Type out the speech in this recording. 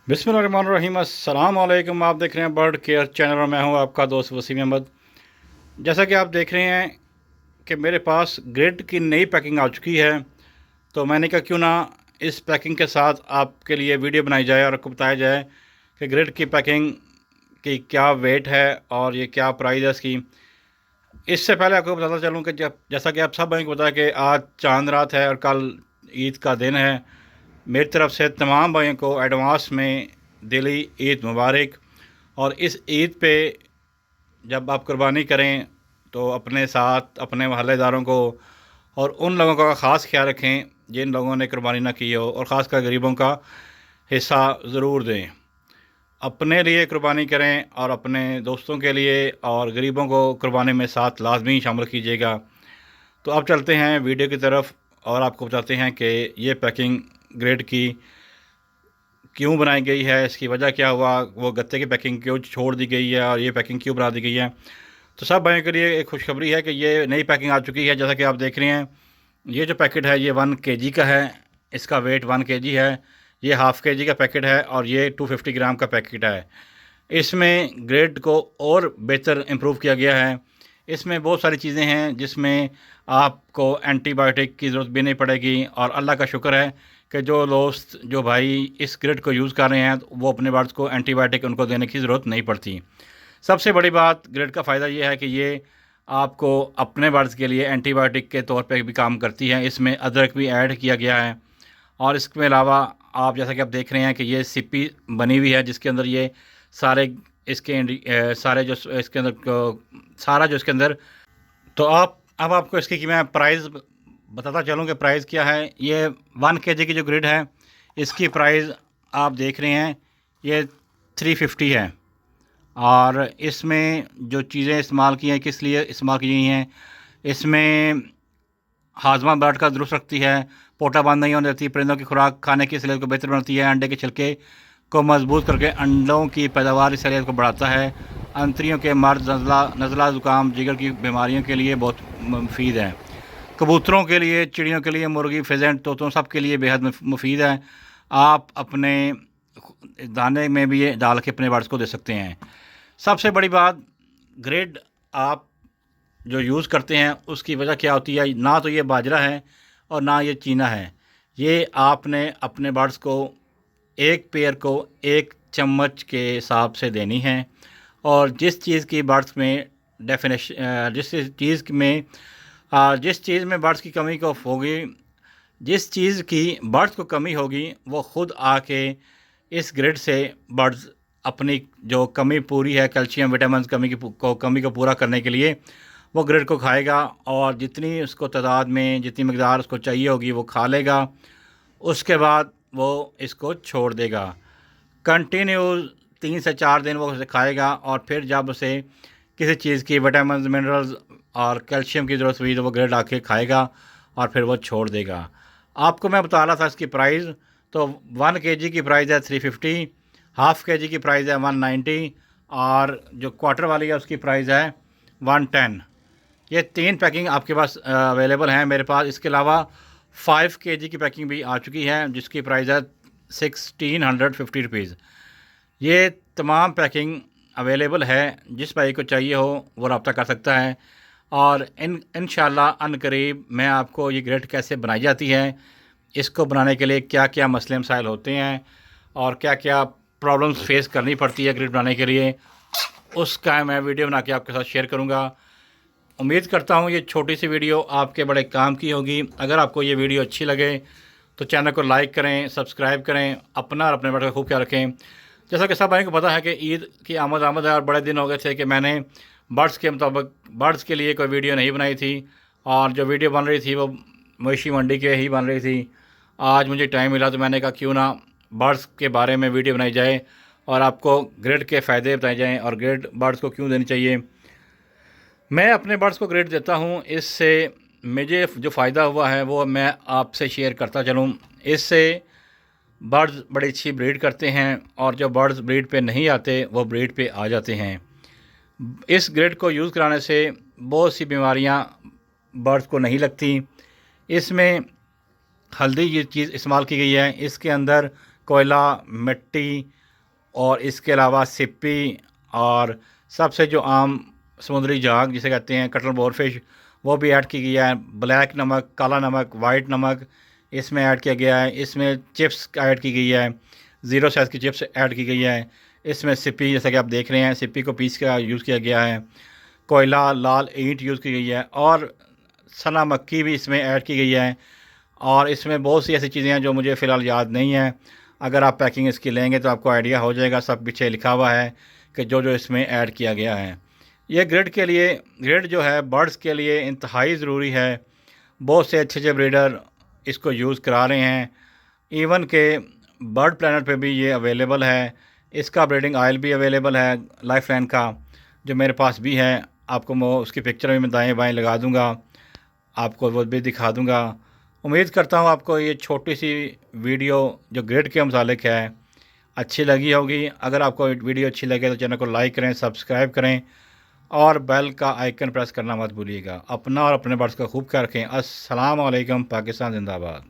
बिस्मिल्लाहिर्रहमानिर्रहीम। अस्सलाम वालेकुम। आप देख रहे हैं बर्ड केयर चैनल और मैं हूं आपका दोस्त वसीम अहमद। जैसा कि आप देख रहे हैं कि मेरे पास ग्रिड की नई पैकिंग आ चुकी है, तो मैंने कहा क्यों ना इस पैकिंग के साथ आपके लिए वीडियो बनाई जाए और आपको बताया जाए कि ग्रिड की पैकिंग की क्या वेट है और ये क्या प्राइस है इसकी। इससे पहले आपको बताता चलूँ कि जब जैसा कि आप सब भाई को पता है कि आज चांद रात है और कल ईद का दिन है। मेरी तरफ से तमाम भाइयों को एडवांस में दिली ईद मुबारक। और इस ईद पे जब आप कुर्बानी करें तो अपने साथ अपने महल्लेदारों को और उन लोगों का ख़ास ख्याल रखें जिन लोगों ने कुर्बानी ना की हो, और ख़ासकर गरीबों का हिस्सा ज़रूर दें। अपने लिए कुर्बानी करें और अपने दोस्तों के लिए और गरीबों को कुर्बानी में साथ लाजमी शामिल कीजिएगा। तो अब चलते हैं वीडियो की तरफ और आपको बताते हैं कि ये पैकिंग ग्रेड की क्यों बनाई गई है, इसकी वजह क्या हुआ, वो गत्ते की पैकिंग क्यों छोड़ दी गई है और ये पैकिंग क्यों बना दी गई है। तो सब भाइयों के लिए एक खुशखबरी है कि ये नई पैकिंग आ चुकी है। जैसा कि आप देख रहे हैं, ये जो पैकेट है ये 1 kg का है। इसका वेट 1 kg है। ये हाफ़ kg का पैकेट है और ये 250 ग्राम का पैकेट है। इसमें ग्रेड को और बेहतर इम्प्रूव किया गया है। इसमें बहुत सारी चीज़ें हैं जिसमें आपको एंटीबायोटिक की ज़रूरत भी नहीं पड़ेगी। और अल्लाह का शुक्र है कि जो दोस्त जो भाई इस ग्रेड को यूज़ कर रहे हैं वो अपने बर्ड्स को एंटीबायोटिक उनको देने की ज़रूरत नहीं पड़ती। सबसे बड़ी बात ग्रेड का फ़ायदा ये है कि ये आपको अपने बर्ड्स के लिए एंटीबायोटिक के तौर पे भी काम करती है। इसमें अदरक भी ऐड किया गया है। और इसके अलावा आप जैसा कि आप देख रहे हैं कि ये सिप्पी बनी हुई है जिसके अंदर ये सारे सारे जो इसके अंदर सारा जो इसके अंदर। तो आप अब आपको इसकी कि मैं प्राइस बताता चलूँ कि प्राइस क्या है। ये 1 kg की जो ग्रिड है इसकी प्राइस आप देख रहे हैं ये 350 है। और इसमें जो चीज़ें इस्तेमाल की हैं किस लिए इस्तेमाल की गई हैं, इसमें हाजमा ब्लड का दुरुस्त रखती है, पोटा बंद नहीं होने देती, परिंदों की खुराक खाने की सहूलियत को बेहतर बनाती है, अंडे के छिलके को मजबूत करके अंडों की पैदावार की सहूलियत को बढ़ाता है, अंतरियों के मर्ज, नज़ला ज़ुकाम जिगर की बीमारियों के लिए बहुत मुफीद है, कबूतरों के लिए, चिड़ियों के लिए, मुर्गी, फेजेंट, तोतों सब के लिए बेहद मुफीद है। आप अपने दाने में भी ये डाल के अपने बर्ड्स को दे सकते हैं। सबसे बड़ी बात ग्रेड आप जो यूज़ करते हैं उसकी वजह क्या होती है, ना तो ये बाजरा है और ना ये चीना है। ये आपने अपने बर्ड्स को एक पेयर को 1 चम्मच के हिसाब से देनी है। और जिस चीज़ की बर्ड्स में जिस चीज़ में बर्ड्स की कमी को होगी, जिस चीज़ की बर्ड्स को कमी होगी वो ख़ुद आके इस ग्रिड से बर्ड्स अपनी जो कमी पूरी है कैल्शियम विटामिन कमी को पूरा करने के लिए वो ग्रिड को खाएगा। और जितनी उसको तादाद में जितनी मकदार उसको चाहिए होगी वो खा लेगा। उसके बाद वो इसको छोड़ देगा। कंटिन्यूस 3 से 4 दिन वो उसे खाएगा और फिर जब उसे किसी चीज़ की विटामिन मिनरल्स और कैल्शियम की ज़रूरत हुई तो वो ग्रेड आके खाएगा और फिर वो छोड़ देगा। आपको मैं बता रहा था इसकी प्राइस। तो 1 kg की प्राइस है 350, हाफ़ kg की प्राइस है 190 और जो क्वार्टर वाली है उसकी प्राइस है 110। ये 3 पैकिंग आपके पास अवेलेबल हैं मेरे पास। इसके अलावा 5 kg की पैकिंग भी आ चुकी है जिसकी प्राइस है 1650 रुपीज़। ये तमाम पैकिंग अवेलेबल है, जिस भाई को चाहिए हो वो रब्ता कर सकता है। और इंशाल्लाह अनकरीब मैं आपको ये ग्रेड कैसे बनाई जाती है, इसको बनाने के लिए क्या क्या मसले मसाइल होते हैं और क्या क्या प्रॉब्लम्स फेस करनी पड़ती है ग्रेड बनाने के लिए, उसका मैं वीडियो बना के आपके साथ शेयर करूँगा। उम्मीद करता हूँ ये छोटी सी वीडियो आपके बड़े काम की होगी। अगर आपको ये वीडियो अच्छी लगे तो चैनल को लाइक करें, सब्सक्राइब करें, अपना और अपने बड़े का खूब ख्याल रखें। जैसा कि सब भाई को पता है कि ईद की आमद है और बड़े दिन हो गए थे कि मैंने बर्ड्स के मुताबिक बर्ड्स के लिए कोई वीडियो नहीं बनाई थी। और जो वीडियो बन रही थी वो मवेशी मंडी के ही बन रही थी। आज मुझे टाइम मिला तो मैंने कहा क्यों ना बर्ड्स के बारे में वीडियो बनाई जाए और आपको ग्रेड के फ़ायदे बताए जाएँ और ग्रेड बर्ड्स को क्यों देनी चाहिए। मैं अपने बर्ड्स को ग्रेड देता हूँ, इससे मुझे जो फ़ायदा हुआ है वो मैं आपसे शेयर करता चलूँ। इससे बर्ड्स बड़ी अच्छी ब्रीड करते हैं और जो बर्ड्स ब्रीड पे नहीं आते वो ब्रीड पे आ जाते हैं। इस ग्रेड को यूज़ कराने से बहुत सी बीमारियां बर्ड्स को नहीं लगती। इसमें हल्दी ये चीज़ इस्तेमाल की गई है, इसके अंदर कोयला, मिट्टी और इसके अलावा सिप्पी और सबसे जो आम समुद्री झाग जिसे कहते हैं कटल बोर फिश, वो भी ऐड की गई है। ब्लैक नमक, काला नमक, वाइट नमक इसमें ऐड किया गया है। इसमें चिप्स ऐड की गई है, ज़ीरो साइज़ की चिप्स ऐड की गई है। इसमें सिप्पी जैसा कि आप देख रहे हैं, सिप्पी को पीस का यूज़ किया गया है। कोयला, लाल ईंट यूज़ की गई है और सना मक्की भी इसमें ऐड की गई है। और इसमें बहुत सी ऐसी चीज़ें हैं जो मुझे फ़िलहाल याद नहीं है। अगर आप पैकिंग इसकी लेंगे तो आपको आइडिया हो जाएगा, सब पीछे लिखा हुआ है कि जो जो इसमें ऐड किया गया है। ये ग्रिड के लिए, ग्रिड जो है बर्ड्स के लिए इंतहाई ज़रूरी है। बहुत से अच्छे अच्छे ब्रीडर इसको यूज़ करा रहे हैं। इवन के बर्ड प्लानट पे भी ये अवेलेबल है। इसका ब्रीडिंग ऑयल भी अवेलेबल है लाइफ लाइन का, जो मेरे पास भी है। आपको मैं उसकी पिक्चर भी मैं दाएँ बाएँ लगा दूँगा, आपको वो भी दिखा दूँगा। उम्मीद करता हूँ आपको ये छोटी सी वीडियो जो ग्रिड के मुतालिक है अच्छी लगी होगी। अगर आपको वीडियो अच्छी लगे तो चैनल को लाइक करें, सब्सक्राइब करें और बेल का आइकन प्रेस करना मत भूलिएगा। अपना और अपने बर्ड्स का खूब ख्याल रखें। अस्सलाम वालेकुम। पाकिस्तान जिंदाबाद।